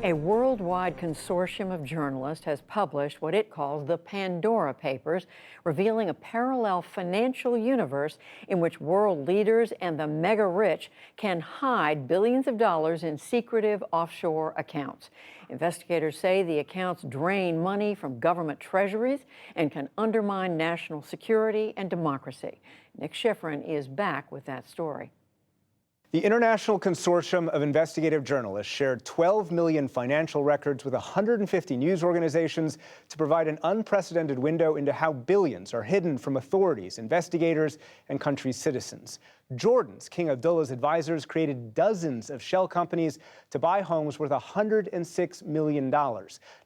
A worldwide consortium of journalists has published what it calls the Pandora Papers, revealing a parallel financial universe in which world leaders and the mega rich can hide billions of dollars in secretive offshore accounts. Investigators say the accounts drain money from government treasuries and can undermine national security and democracy. Nick Schifrin is back with that story. The International Consortium of Investigative Journalists shared 12 million financial records with 150 news organizations to provide an unprecedented window into how billions are hidden from authorities, investigators, and country citizens. Jordan's King Abdullah's advisors created dozens of shell companies to buy homes worth $106 million,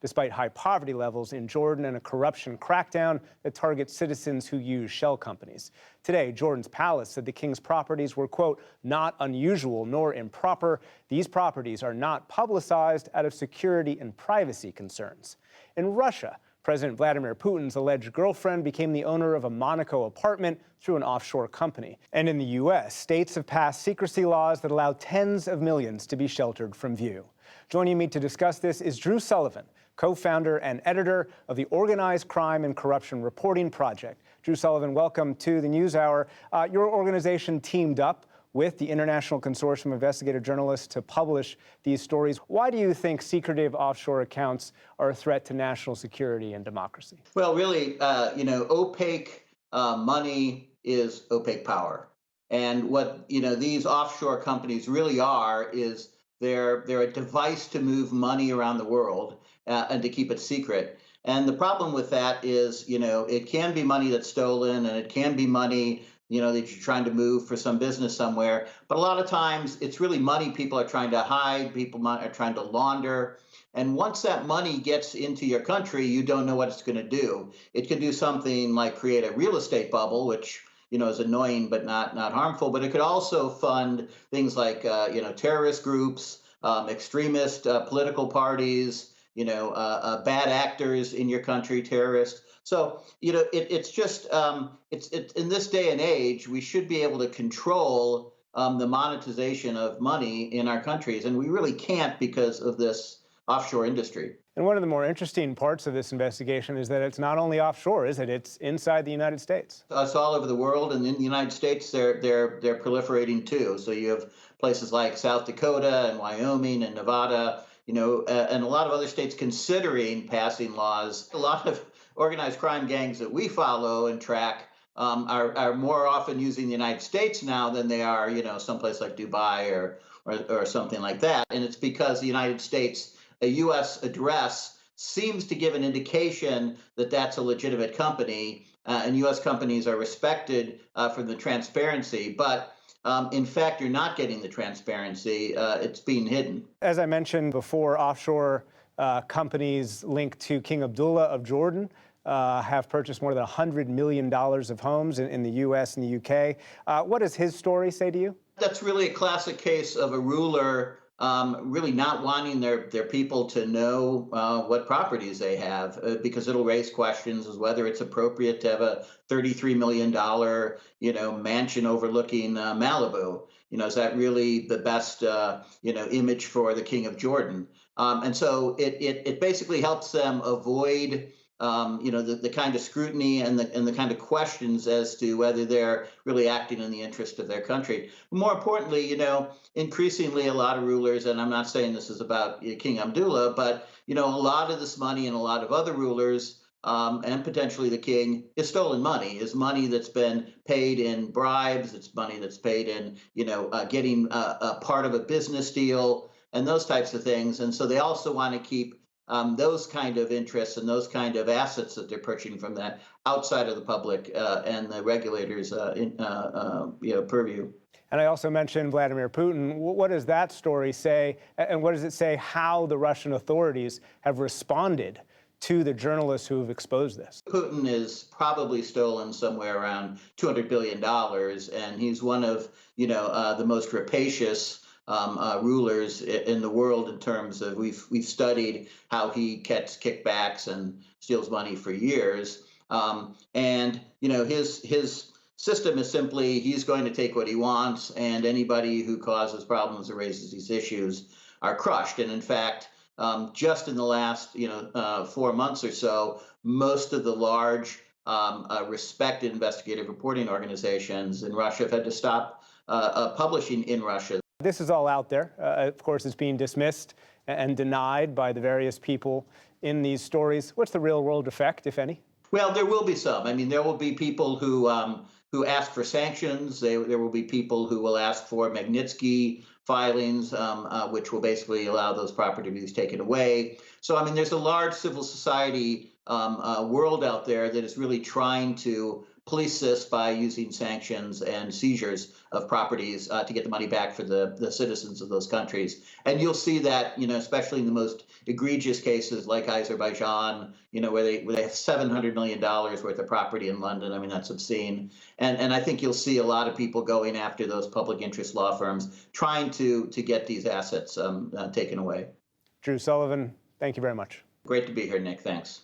despite high poverty levels in Jordan and a corruption crackdown that targets citizens who use shell companies. Today, Jordan's palace said the king's properties were, quote, not unusual nor improper. These properties are not publicized out of security and privacy concerns. In Russia, President Vladimir Putin's alleged girlfriend became the owner of a Monaco apartment through an offshore company. And in the U.S., states have passed secrecy laws that allow tens of millions to be sheltered from view. Joining me to discuss this is Drew Sullivan, co-founder and editor of the Organized Crime and Corruption Reporting Project. Drew Sullivan, welcome to the NewsHour. Your organization teamed up with the International Consortium of Investigative Journalists to publish these stories. Why do you think secretive offshore accounts are a threat to national security and democracy? Well, really, opaque money is opaque power. And what, these offshore companies really are is they're a device to move money around the world and to keep it secret. And the problem with that is, it can be money that's stolen and it can be money that you're trying to move for some business somewhere. But a lot of times it's really money people are trying to hide, people are trying to launder. And once that money gets into your country, you don't know what it's going to do. It can do something like create a real estate bubble, which is annoying but not harmful. But it could also fund things like terrorist groups, extremist political parties, bad actors in your country, terrorists. So, it's just it's in this day and age, we should be able to control the monetization of money in our countries. And we really can't because of this offshore industry. And one of the more interesting parts of this investigation is that it's not only offshore, is it? It's inside the United States. It's all over the world. And in the United States, they're proliferating, too. So you have places like South Dakota and Wyoming and Nevada, and a lot of other states considering passing laws. A lot of organized crime gangs that we follow and track are more often using the United States now than they are, someplace like Dubai or something like that. And it's because the United States, a U.S. address, seems to give an indication that that's a legitimate company, and U.S. companies are respected for the transparency. But in fact, you're not getting the transparency. It's being hidden. As I mentioned before, offshore companies linked to King Abdullah of Jordan have purchased more than $100 million of homes in the U.S. and the U.K. What does his story say to you? That's really a classic case of a ruler really not wanting their people to know what properties they have, because it'll raise questions as whether it's appropriate to have a $33 million, mansion overlooking Malibu. Is that really the best, image for the King of Jordan? And so it basically helps them avoid the kind of scrutiny and the kind of questions as to whether they're really acting in the interest of their country. More importantly, increasingly a lot of rulers, and I'm not saying this is about King Abdullah, but, a lot of this money and a lot of other rulers and potentially the king is stolen money, is money that's been paid in bribes. It's money that's paid in, getting a part of a business deal and those types of things. And so they also want to keep those kind of interests and those kind of assets that they're purchasing from that outside of the public and the regulators' purview. And I also mentioned Vladimir Putin. What does that story say? And what does it say how the Russian authorities have responded to the journalists who have exposed this? Putin is probably stolen somewhere around $200 billion, and he's one of, the most rapacious rulers in the world in terms of we've studied how he gets kickbacks and steals money for years. And his system is simply he's going to take what he wants, and anybody who causes problems or raises these issues are crushed. And in fact, just in the last 4 months or so, most of the large respected investigative reporting organizations in Russia have had to stop publishing in Russia. This is all out there. Of course, it's being dismissed and denied by the various people in these stories. What's the real world effect, if any? Well, there will be some. I mean, there will be people who ask for sanctions. There will be people who will ask for Magnitsky filings, which will basically allow those property to be taken away. So, I mean, there's a large civil society world out there that is really trying to police this by using sanctions and seizures of properties to get the money back for the citizens of those countries. And you'll see that, especially in the most egregious cases like Azerbaijan, where they have $700 million worth of property in London. I mean, that's obscene. And I think you'll see a lot of people going after those public interest law firms, trying to get these assets taken away. Drew Sullivan, thank you very much. Great to be here, Nick. Thanks.